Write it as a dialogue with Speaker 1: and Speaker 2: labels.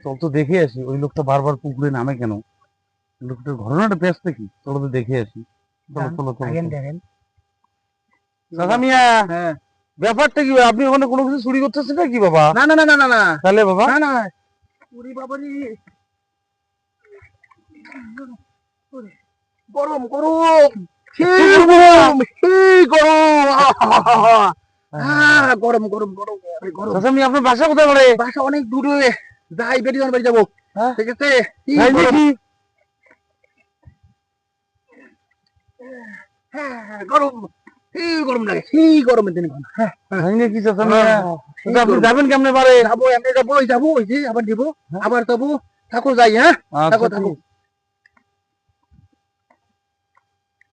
Speaker 1: চল তো দেখে আসি ওই লোকটা বারবার পুকুরে নামে কেন, লোকটার ঘটনাটা ব্যস্ত কি, চলো তো দেখে আসি। চলো চলো চলো
Speaker 2: দেখেন
Speaker 1: কাকা মিয়া,
Speaker 2: হ্যাঁ
Speaker 1: ব্যাপারটা কি? আপনি ওখানে কোনো কিছু চুরি করতেছেন না কি বাবা?
Speaker 2: না না না না না না
Speaker 1: তাহলে বাবা
Speaker 2: না না ওরে বাবারে গরম গরম সেই গরম সেই গরম গরম গরম গরম গরম।
Speaker 1: চাচা মিয়া, আপনার বাসা কোথায় পড়ে?
Speaker 2: বাসা অনেক দূরে, যাই বেরিয়ে বাড়ি যাবো।
Speaker 1: হ্যাঁ?
Speaker 2: ঠিক আছে
Speaker 1: তাই নাকি?
Speaker 2: গরম সেই গরম লাগে, সেই গরমের দিন
Speaker 1: তাই নাকি চাচা মিয়া? চাচা, আপনি যাবেন কেমনে পারে?
Speaker 2: যাবো, এমনি যাবো, ওই যাবো, ওই যে আবার দিব, আবার যাবো। থাকো যাই, হ্যাঁ
Speaker 1: আচ্ছা
Speaker 2: থাকো
Speaker 1: ঠিক
Speaker 2: থাকো।
Speaker 1: আছে।